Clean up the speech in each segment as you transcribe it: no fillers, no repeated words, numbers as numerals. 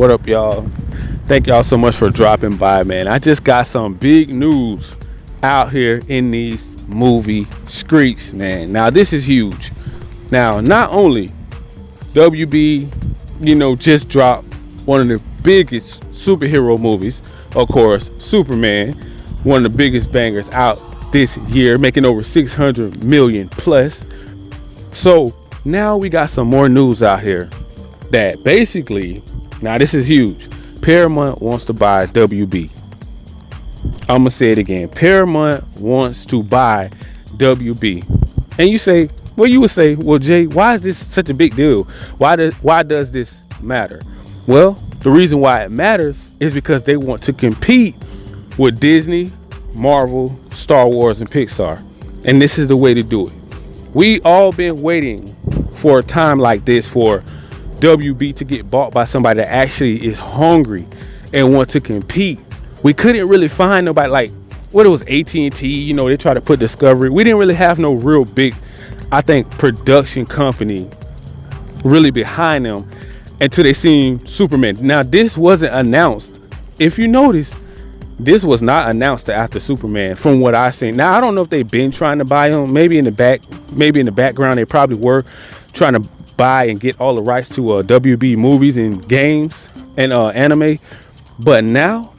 What up, y'all? Thank y'all so much for dropping by, man. I just got some big news out here in these movie streets, man. Now, this is huge. Now, not only WB, just dropped one of the biggest superhero movies, of course, Superman, one of the biggest bangers out this year, making over 600 million plus. So now we got some more news out here that basically, now this is huge. Paramount wants to buy WB. I'm gonna say it again. Paramount wants to buy WB. And you would say, well, Jay, why is this such a big deal? Why does this matter? Well, the reason why it matters is because they want to compete with Disney, Marvel, Star Wars, and Pixar. And this is the way to do it. We all been waiting for a time like this for WB to get bought by somebody that actually is hungry and want to compete. We couldn't really find nobody like what it was, AT&T, they try to put Discovery. We didn't really have no real big, I think, production company really behind them until they seen Superman. Now, this wasn't announced. If you notice, this was not announced after Superman from what I seen. Now, I don't know if they've been trying to buy him. Maybe in the background, they probably were trying to buy and get all the rights to WB movies and games and anime. But now,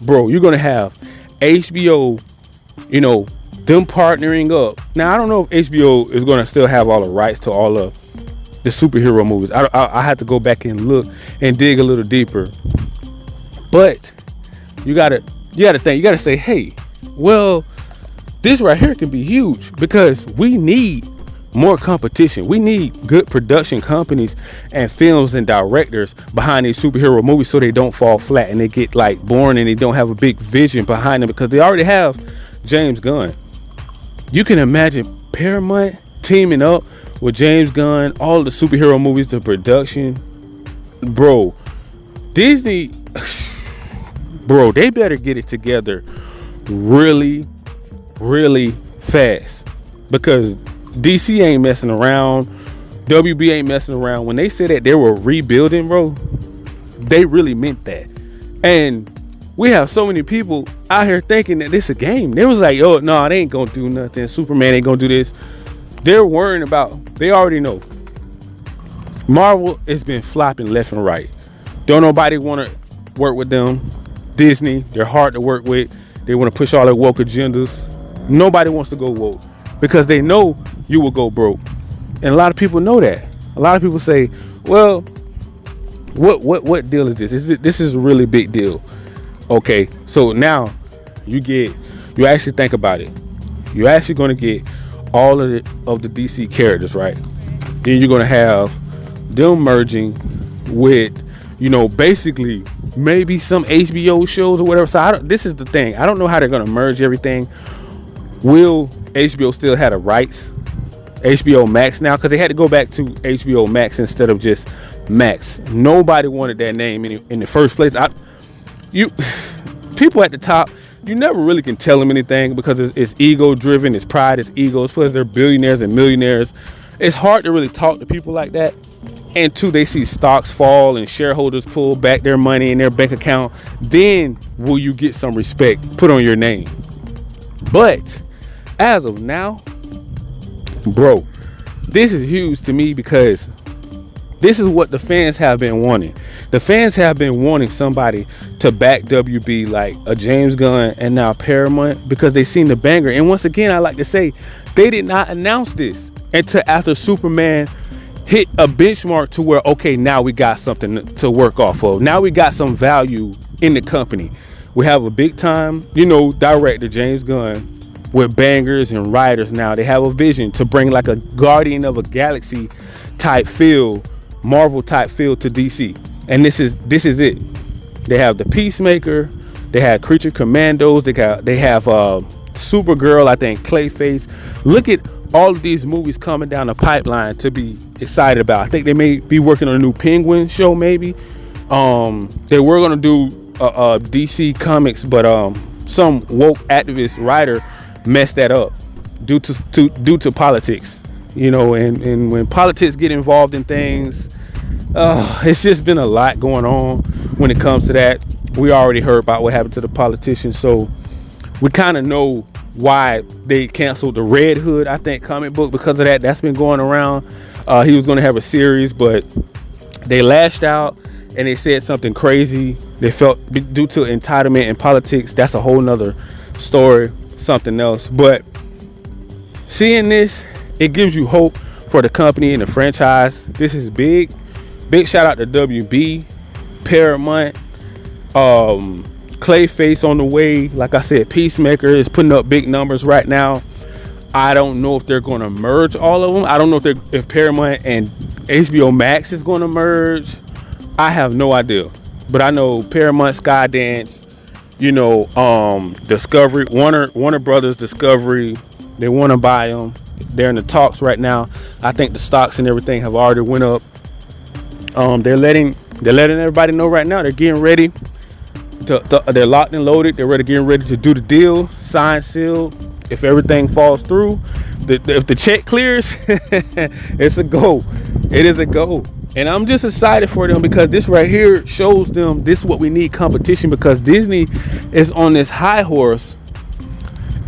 bro, you're going to have HBO, them partnering up. Now, I don't know if HBO is going to still have all the rights to all of the superhero movies. I had to go back and look and dig a little deeper. But you gotta think. You gotta say, hey, well, this right here can be huge because we need more competition. We need good production companies and films and directors behind these superhero movies so they don't fall flat and they get like boring and they don't have a big vision behind them because they already have James Gunn. You can imagine Paramount teaming up with James Gunn, all the superhero movies, the production. Bro, Disney, bro, they better get it together really, really fast because DC ain't messing around. WB ain't messing around. When they said that they were rebuilding, bro, they really meant that. And we have so many people out here thinking that this is a game. They was like, oh, no, they ain't gonna do nothing. Superman ain't gonna do this. They're worrying about, they already know. Marvel has been flopping left and right. Don't nobody want to work with them. Disney, they're hard to work with. They want to push all their woke agendas. Nobody wants to go woke because they know you will go broke. And a lot of people know that. A lot of people say, well, what deal is this? This is a really big deal. Okay, so now you actually think about it. You're actually going to get all of the DC characters, right? Then you're going to have them merging with, basically maybe some HBO shows or whatever. So this is the thing. I don't know how they're going to merge everything. Will HBO still have the rights? HBO Max now, because they had to go back to HBO Max instead of just Max. Nobody wanted that name in the first place. People at the top, you never really can tell them anything because it's ego driven, it's pride, it's egos, plus they're billionaires and millionaires. It's hard to really talk to people like that. And two, they see stocks fall and shareholders pull back their money in their bank account. Then will you get some respect put on your name? But as of now, bro, this is huge to me because this is what the fans have been wanting. The fans have been wanting somebody to back WB like a James Gunn and now Paramount because they seen the banger. And once again, I like to say they did not announce this until after Superman hit a benchmark to where, okay, now we got something to work off of. Now we got some value in the company. We have a big time, director, James Gunn, with bangers and writers now. They have a vision to bring like a Guardian of a Galaxy type feel, Marvel type feel to DC. And this is it. They have the Peacemaker, they have Creature Commandos, they have Supergirl, I think Clayface. Look at all of these movies coming down the pipeline to be excited about. I think they may be working on a new Penguin show maybe. They were going to do DC Comics, but some woke activist writer messed that up due to politics. And when politics get involved in things, It's just been a lot going on when it comes to that. We already heard about what happened to the politicians, so we kind of know why they canceled the Red Hood, I think, comic book because of that. That's been going around. He was going to have a series, but they lashed out and they said something crazy. They felt due to entitlement and politics. That's a whole nother story, something else. But seeing this, it gives you hope for the company and the franchise. This is big. Big shout out to WB, Paramount, Clayface on the way. Like I said, Peacemaker is putting up big numbers right now. I don't know if they're going to merge all of them. I don't know if Paramount and HBO Max is going to merge. I have no idea. But I know Paramount, Skydance, Discovery, Warner Brothers Discovery, they want to buy them. They're in the talks right now. I think the stocks and everything have already went up. They're letting everybody know right now. They're getting ready. They're locked and loaded. They're getting ready to do the deal, sign, seal. If everything falls through, if the check clears, it's a go. It is a go. And I'm just excited for them because this right here shows them this is what we need, competition, because Disney is on this high horse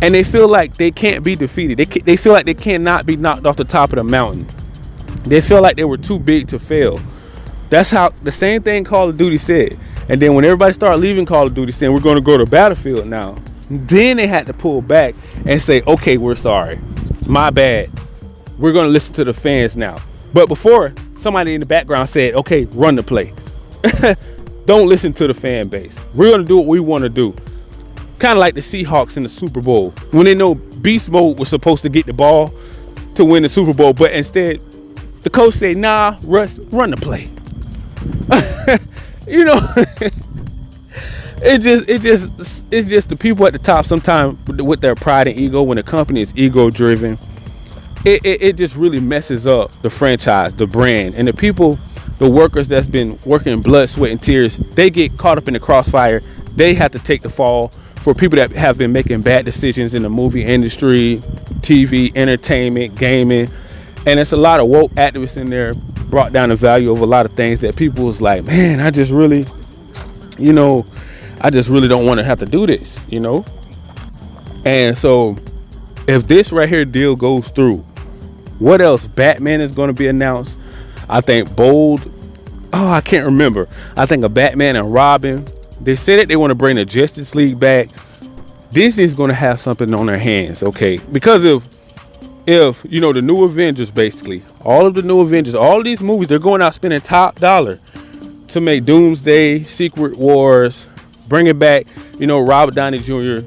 and they feel like they can't be defeated. They feel like they cannot be knocked off the top of the mountain. They feel like they were too big to fail. That's how the same thing Call of Duty said. And then when everybody started leaving Call of Duty saying we're going to go to Battlefield now, then they had to pull back and say, okay, we're sorry. My bad. We're going to listen to the fans now. But before, somebody in the background said, okay, run the play. Don't listen to the fan base. We're going to do what we want to do. Kind of like the Seahawks in the Super Bowl. When they know beast mode was supposed to get the ball to win the Super Bowl, but instead the coach said, nah, Russ, run the play. It's just the people at the top sometimes with their pride and ego. When the company is ego driven, it just really messes up the franchise, the brand, and the people, the workers that's been working blood, sweat, and tears. They get caught up in the crossfire. They have to take the fall for people that have been making bad decisions in the movie industry, TV, entertainment, gaming, and it's a lot of woke activists in there brought down the value of a lot of things that people was like, man, I just really don't want to have to do this, And so if this right here deal goes through, what else? Batman is going to be announced. I think I can't remember. I think a Batman and Robin. They said that they want to bring the Justice League back. Disney's going to have something on their hands, okay? Because if the new Avengers, basically all of the new Avengers, all of these movies, they're going out spending top dollar to make Doomsday, Secret Wars, bringing back Robert Downey Jr.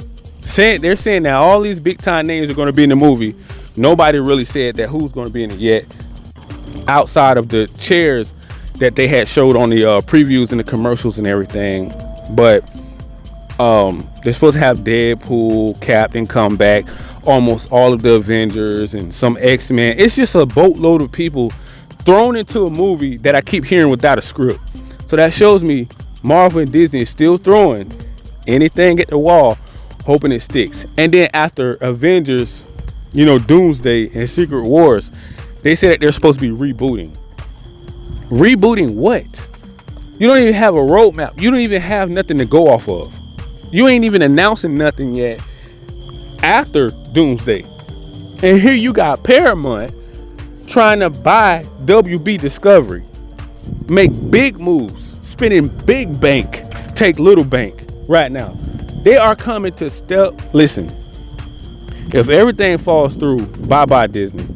They're saying now all these big time names are going to be in the movie. Nobody really said that who's going to be in it yet, outside of the chairs that they had showed on the previews and the commercials and everything. But they're supposed to have Deadpool, Captain come back, almost all of the Avengers and some X-Men. It's just a boatload of people thrown into a movie that I keep hearing without a script. So that shows me Marvel and Disney is still throwing anything at the wall, hoping it sticks. And then after Avengers, Doomsday and Secret Wars, they said that they're supposed to be rebooting. Rebooting what? You don't even have a roadmap. You don't even have nothing to go off of. You ain't even announcing nothing yet after Doomsday. And here you got Paramount trying to buy WB Discovery. Make big moves, spending big bank, take little bank right now. They are coming to listen, if everything falls through, bye-bye Disney.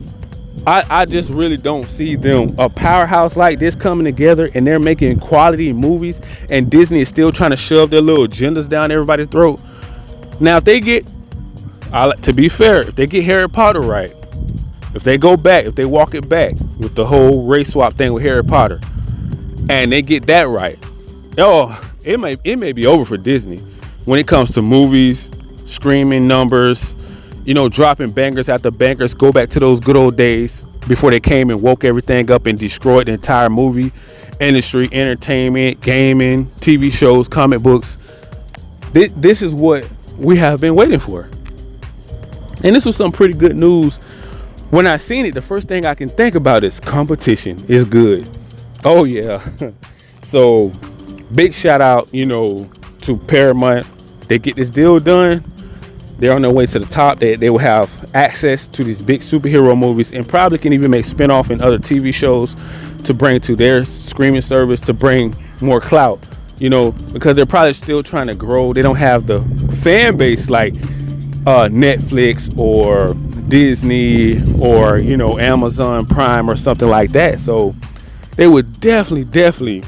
I just really don't see them, a powerhouse like this, coming together and they're making quality movies and Disney is still trying to shove their little agendas down everybody's throat. Now, if they get, to be fair, if they get Harry Potter right, if they go back, if they walk it back with the whole race swap thing with Harry Potter, and they get that right, it may be over for Disney when it comes to movies, screaming numbers, dropping bangers after bangers. Go back to those good old days before they came and woke everything up and destroyed the entire movie industry, entertainment, gaming, TV shows, comic books. This is what we have been waiting for. And this was some pretty good news. When I seen it, the first thing I can think about is competition is good. Oh yeah. So big shout out, to Paramount. They get this deal done. They're on their way to the top. They will have access to these big superhero movies and probably can even make spin-off in other TV shows to bring to their streaming service to bring more clout. Because they're probably still trying to grow. They don't have the fan base like Netflix or Disney or Amazon Prime or something like that. So they would definitely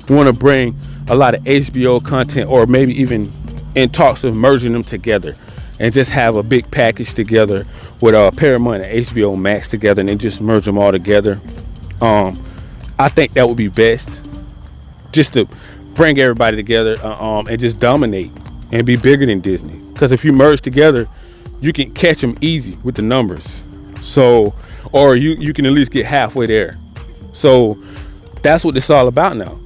want to bring a lot of HBO content, or maybe even in talks of merging them together and just have a big package together with Paramount and HBO Max together, and then just merge them all together. I think that would be best, just to bring everybody together, and just dominate and be bigger than Disney. Because if you merge together, you can catch them easy with the numbers. So, or you can at least get halfway there. So that's what it's all about now.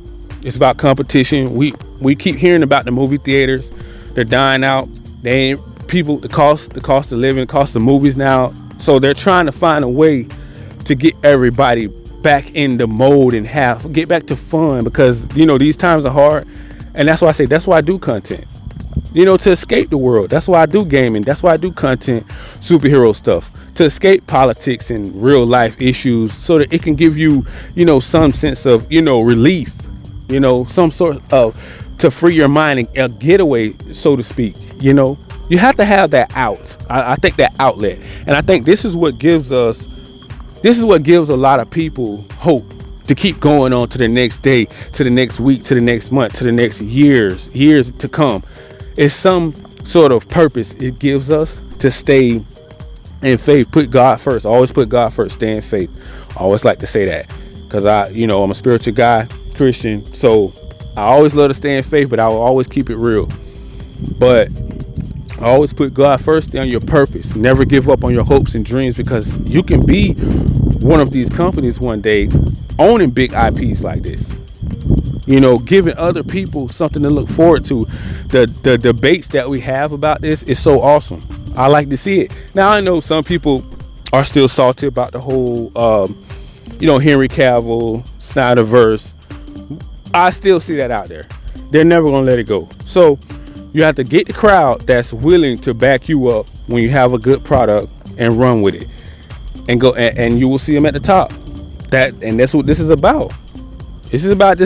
It's about competition. We keep hearing about the movie theaters. They're dying out. They ain't people. The cost of living, the cost of movies now. So they're trying to find a way to get everybody back in the mode and get back to fun, because these times are hard, and that's why I do content. To escape the world. That's why I do gaming. That's why I do content, superhero stuff, to escape politics and real life issues, so that it can give you, some sense of, relief, some sort of, to free your mind and a getaway, so to speak. You have to have that out. I think that outlet, and I think this is what gives a lot of people hope to keep going on to the next day, to the next week, to the next month, to the next years to come. It's some sort of purpose it gives us to stay in faith. Put God first. Always put God first. Stay in faith. I always like to say that, because I'm a spiritual guy, Christian. So I always love to stay in faith, but I will always keep it real. But I always put God first. Stay on your purpose. Never give up on your hopes and dreams, because you can be one of these companies one day, owning big IPs like this. Giving other people something to look forward to. The debates that we have about this is so awesome. I like to see it. Now, I know some people are still salty about the whole, Henry Cavill, Snyderverse. I still see that out there. They're never going to let it go. So you have to get the crowd that's willing to back you up when you have a good product and run with it, and go, and you will see them at the top. That's what this is about. This is about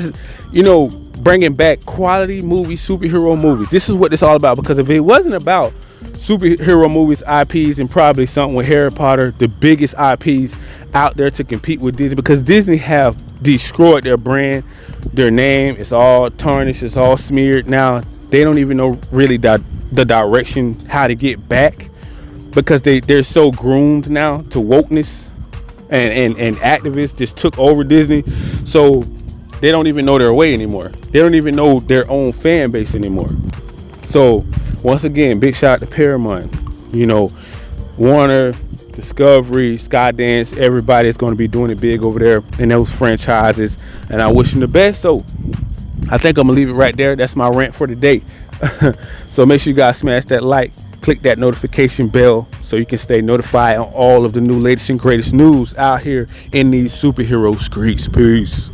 bringing back quality movies, superhero movies. This is what it's all about. Because if it wasn't about superhero movies, IPs, and probably something with Harry Potter, the biggest IPs out there to compete with Disney, because Disney have destroyed their brand, their name. It's all tarnished. It's all smeared. Now they don't even know really the direction, how to get back, because they're so groomed now to wokeness, and activists just took over Disney. So they don't even know their way anymore. They don't even know their own fan base anymore. So once again, big shout out to Paramount, Warner, Discovery, Skydance, everybody is going to be doing it big over there in those franchises, and I wish them the best. So I think I'm gonna leave it right there. That's my rant for today. So make sure you guys smash that like, click that notification bell, so you can stay notified on all of the new latest and greatest news out here in these superhero streets. Peace.